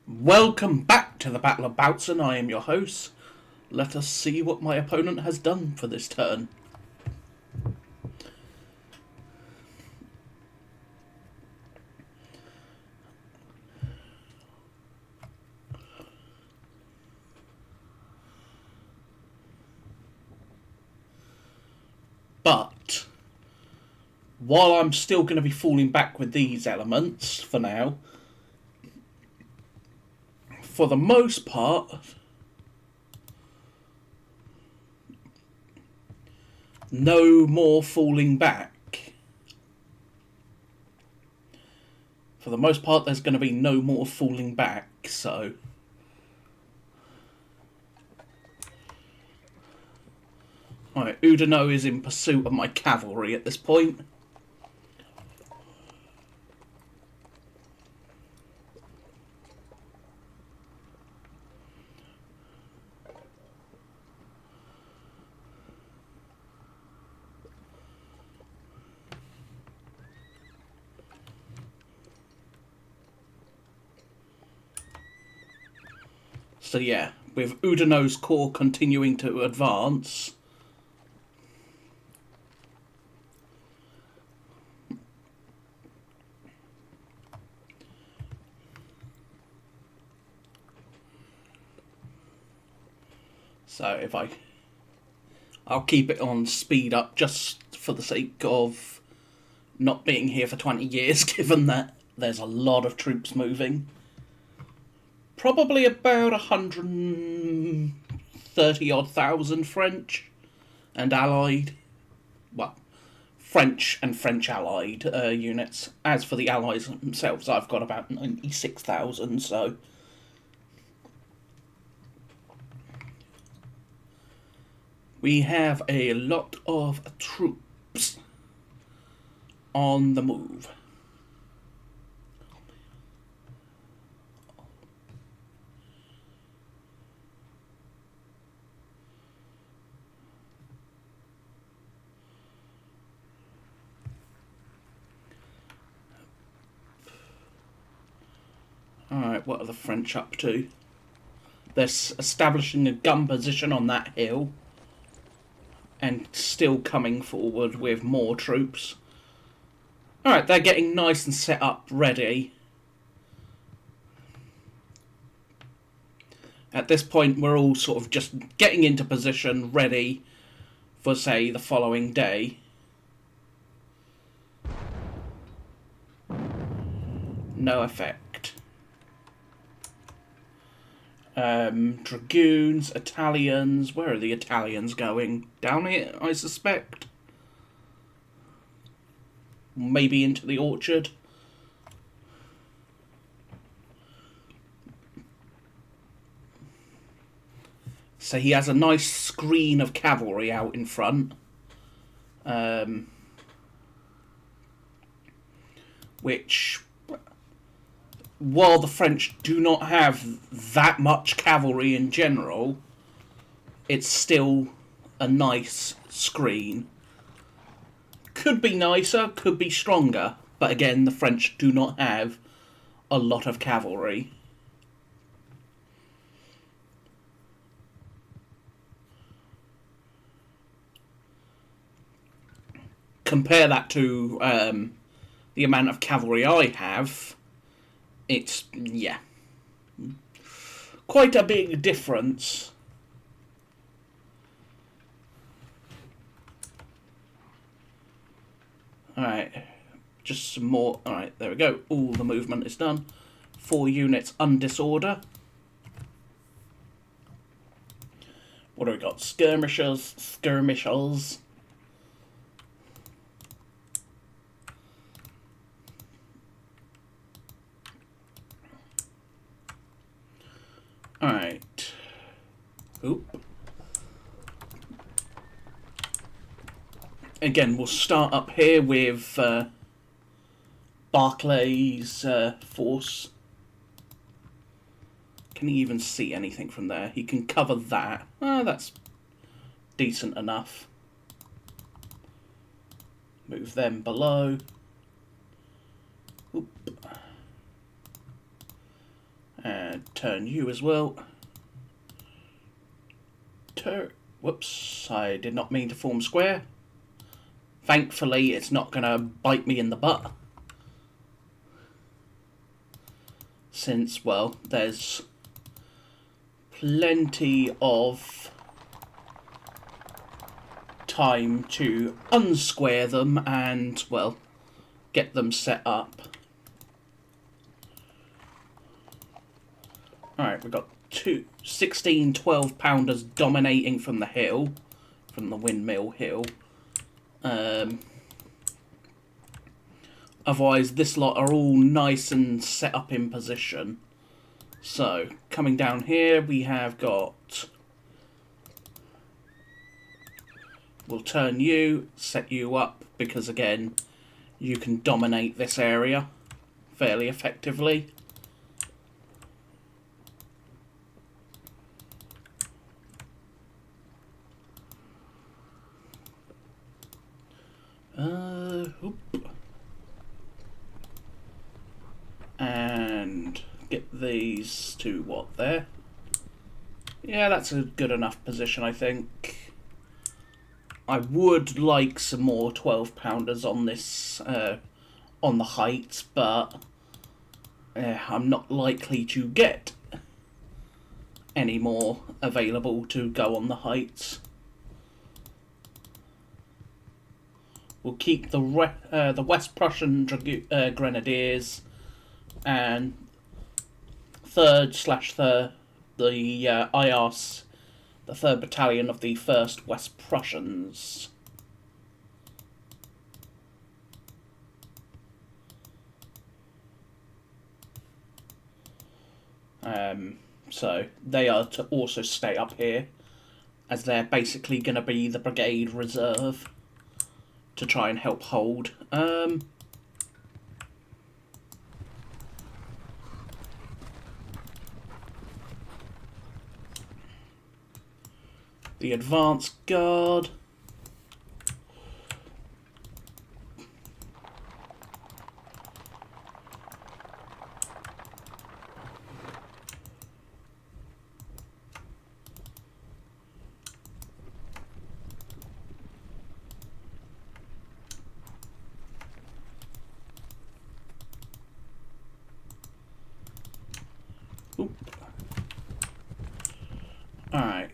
Welcome back to the Battle of Bautzen. I am your host. Let us see what my opponent has done for this turn. But while I'm still going to be falling back with these elements for now, for the most part, no more falling back. For the most part, there's going to be no more falling back, so... Alright, Udino is in pursuit of my cavalry at this point. So yeah, with Udino's corps continuing to advance... So if I'll keep it on speed up just for the sake of not being here for 20 years, given that there's a lot of troops moving. Probably about 130 odd thousand French and Allied. Well, French and French Allied units. As for the Allies themselves, I've got about 96,000, so... We have a lot of troops on the move. Alright, what are the French up to? They're establishing a gun position on that hill. And still coming forward with more troops. Alright, they're getting nice and set up, ready. At this point, we're all sort of just getting into position, ready for, say, the following day. No effect. Dragoons, Italians. Where are the Italians going? Down here, I suspect. Maybe into the orchard. So he has a nice screen of cavalry out in front. Which... While the French do not have that much cavalry in general, it's still a nice screen. Could be nicer, could be stronger, but again, the French do not have a lot of cavalry. Compare that to the amount of cavalry I have. It's, yeah, quite a big difference. Alright, just some more. Alright, there we go. All the movement is done. 4 units undisorder. What do we got? Skirmishers. Alright. Oop. Again, we'll start up here with Barclay's force. Can he even see anything from there? He can cover that. That's decent enough. Move them below. Oop. And turn you as well. Whoops, I did not mean to form square. Thankfully, it's not going to bite me in the butt. Since, well, there's plenty of time to unsquare them and, well, get them set up. Alright, we've got 16 12-pounders dominating from the hill, from the windmill hill. Otherwise, this lot are all nice and set up in position. So, coming down here, we have got... We'll turn you, set you up, because again, you can dominate this area fairly effectively. And get these to what there? Yeah, that's a good enough position, I think. I would like some more 12-pounders on this, on the heights, but I'm not likely to get any more available to go on the heights. We'll keep the West Prussian Grenadiers and the IARS, the 3rd Battalion of the 1st West Prussians. So they are to also stay up here, as they're basically going to be the brigade reserve to try and help hold. The advance guard. Oop. All right.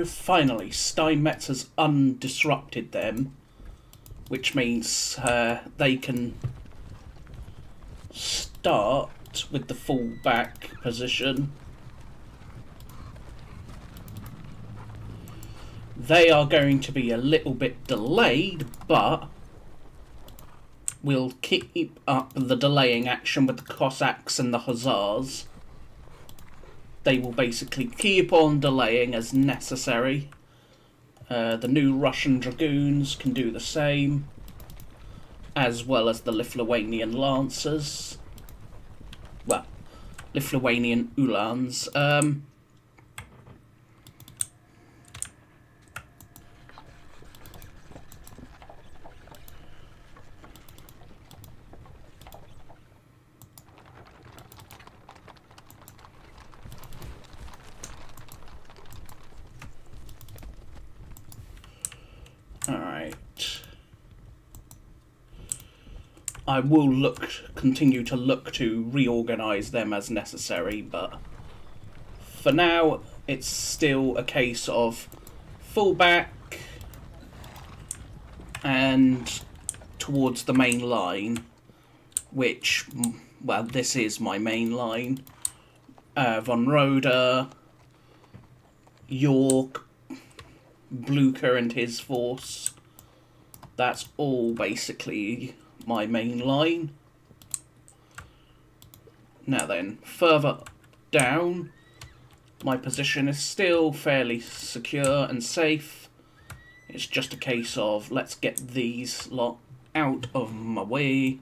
Finally, Steinmetz has undisrupted them, which means they can start with the full back position. They are going to be a little bit delayed, but we'll keep up the delaying action with the Cossacks and the Hussars. They will basically keep on delaying as necessary. The new Russian Dragoons can do the same, as well as the Lithuanian Lancers. Well, Lithuanian Uhlans. I will continue to look to reorganise them as necessary, but for now it's still a case of full back and towards the main line, which, well, this is my main line. Von Roeder, York, Blucher and his force. That's all basically my main line. Now then, further down, my position is still fairly secure and safe. It's just a case of let's get these lot out of my way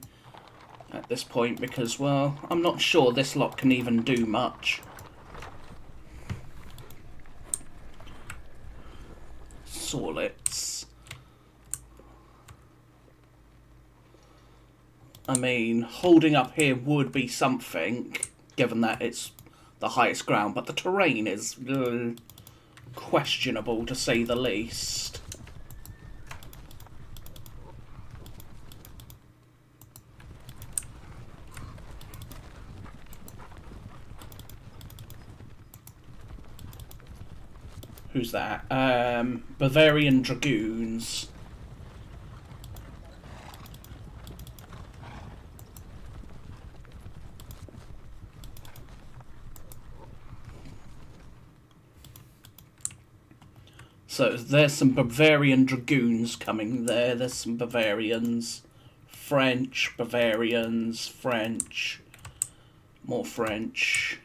at this point because, well, I'm not sure this lot can even do much. Sorlets. I mean, holding up here would be something, given that it's the highest ground, but the terrain is questionable to say the least. Who's that? Bavarian Dragoons. So there's some Bavarian Dragoons coming there. There's some Bavarians. French, Bavarians, French. More French.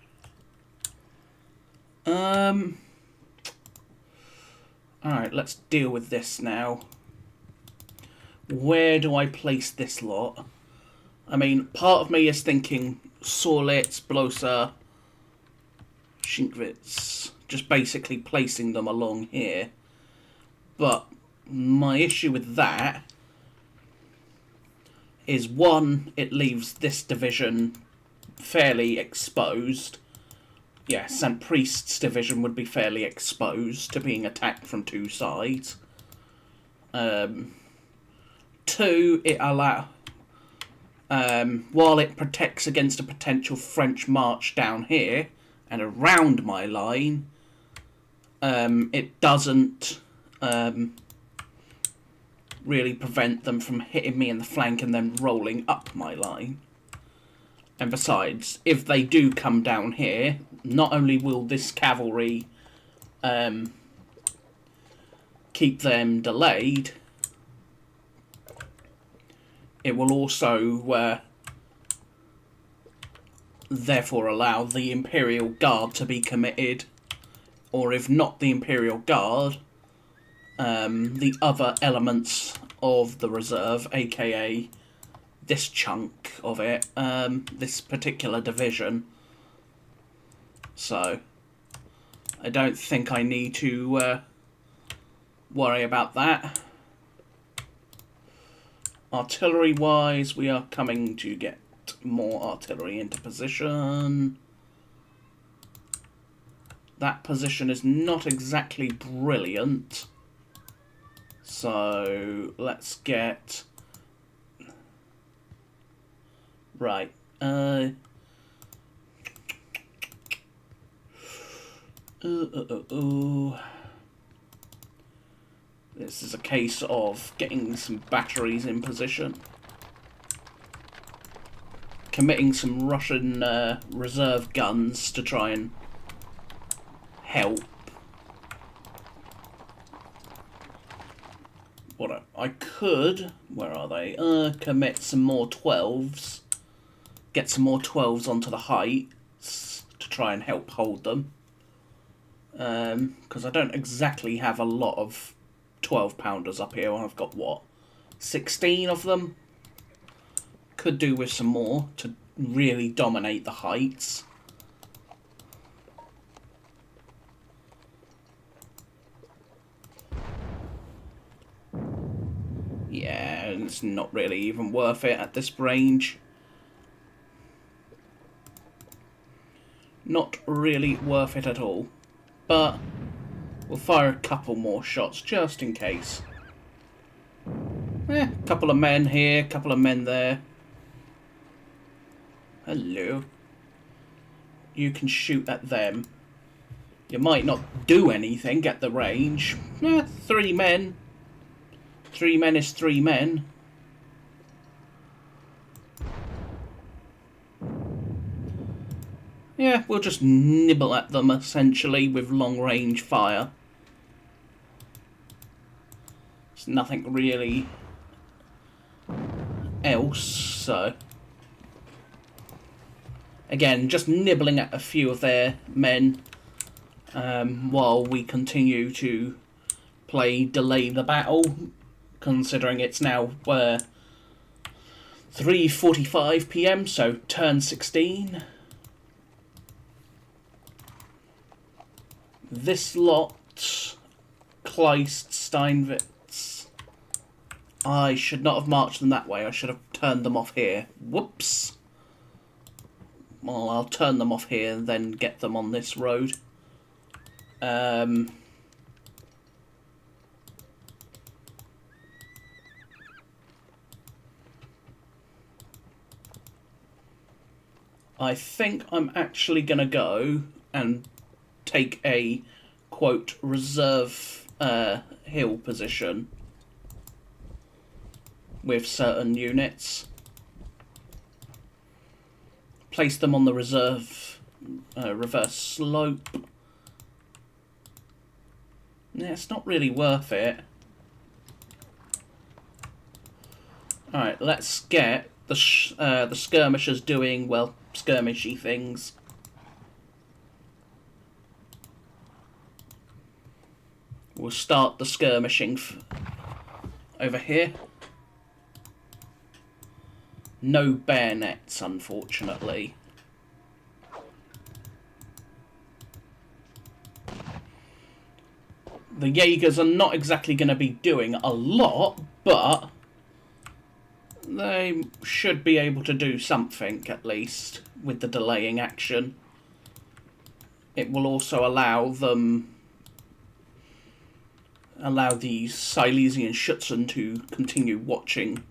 Alright, let's deal with this now. Where do I place this lot? I mean, part of me is thinking Sorlitz, Blosa, Shinkwitz. Just basically placing them along here. But my issue with that is, one, it leaves this division fairly exposed. Yeah, St. Priest's division would be fairly exposed to being attacked from two sides. Two, it allows... while it protects against a potential French march down here and around my line, it doesn't really prevent them from hitting me in the flank and then rolling up my line. And besides, if they do come down here, not only will this cavalry keep them delayed, it will also therefore allow the Imperial Guard to be committed, or if not the Imperial Guard, the other elements of the reserve, aka this chunk of it, this particular division. So I don't think I need to worry about that. Artillery-wise, we are coming to get more artillery into position. That position is not exactly brilliant. So let's get... Right. This is a case of getting some batteries in position. Committing some Russian reserve guns to try and help. What I could, where are they? Commit some more 12s. Get some more 12s onto the heights to try and help hold them. Because I don't exactly have a lot of 12-pounders up here. I've got, what, 16 of them? Could do with some more to really dominate the heights. Yeah, it's not really even worth it at this range. Not really worth it at all. But we'll fire a couple more shots just in case. A couple of men here, couple of men there. Hello. You can shoot at them. You might not do anything at the range. 3 men. 3 men is 3 men. Yeah, we'll just nibble at them, essentially, with long-range fire. There's nothing really else, so... Again, just nibbling at a few of their men, while we continue to play Delay the Battle, considering it's now 3:45 p.m, so turn 16. This lot, Kleist, Steinwitz. I should not have marched them that way. I should have turned them off here. Whoops. Well, I'll turn them off here and then get them on this road. I think I'm actually going to go and take a, quote, reserve hill position with certain units. Place them on the reserve reverse slope. Yeah, it's not really worth it. Alright, let's get the skirmishers doing, well, skirmishy things. We'll start the skirmishing over here. No bayonets, unfortunately. The Jaegers are not exactly going to be doing a lot, but they should be able to do something, at least, with the delaying action. It will also allow the Silesian Schutzen to continue watching.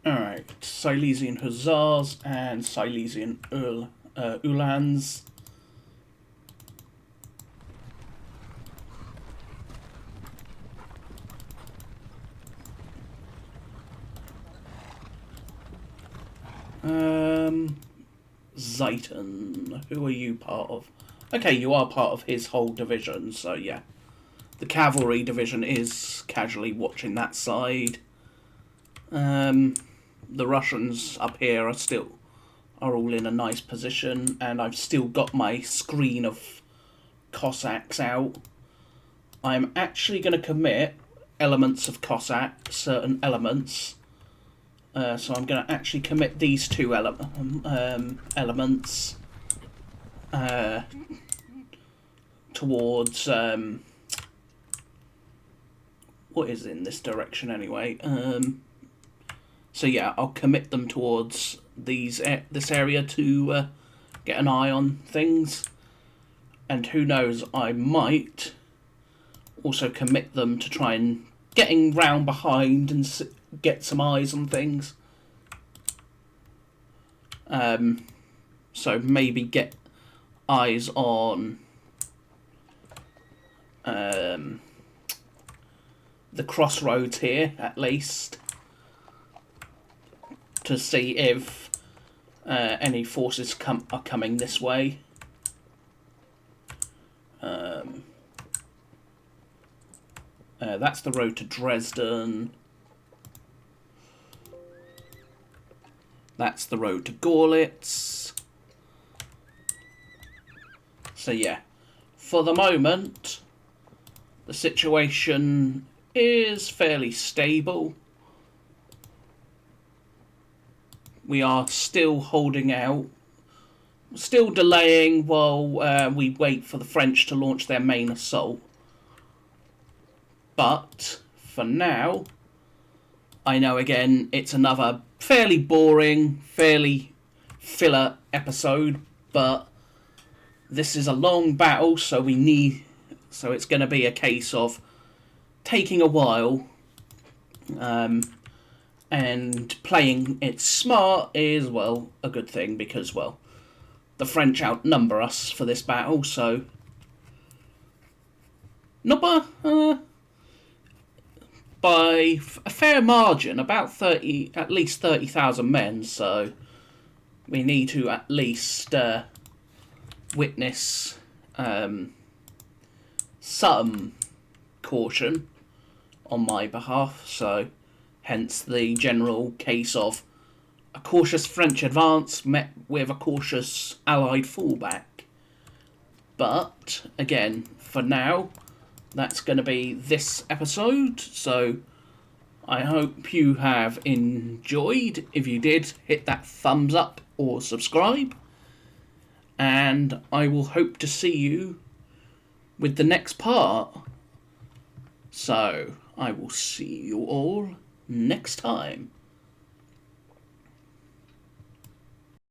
Alright, Silesian Hussars and Silesian Uhlans. Zeiton, who are you part of? Okay, you are part of his whole division, so yeah. The cavalry division is casually watching that side. The Russians up here are all in a nice position, and I've still got my screen of Cossacks out. I'm actually going to commit elements of Cossack, certain elements. So I'm going to actually commit these two elements towards what is in this direction anyway. So yeah, I'll commit them towards this area to get an eye on things, and who knows, I might also commit them to try and getting round behind and get some eyes on things. So maybe get eyes on the crossroads here, at least, to see if any forces are coming this way. That's the road to Dresden. That's the road to Gorlitz. So yeah, for the moment, the situation is fairly stable. We are still holding out, still delaying while we wait for the French to launch their main assault. But for now, I know again it's another fairly boring, fairly filler episode, but this is a long battle, so it's going to be a case of taking a while, and playing it smart is, well, a good thing, because, well, the French outnumber us for this battle, so not by a fair margin, about at least 30,000 men, so we need to at least witness some caution on my behalf, so hence the general case of a cautious French advance met with a cautious Allied fallback. But, again, for now, that's going to be this episode. So, I hope you have enjoyed. If you did, hit that thumbs up or subscribe. And I will hope to see you with the next part. So, I will see you all next time.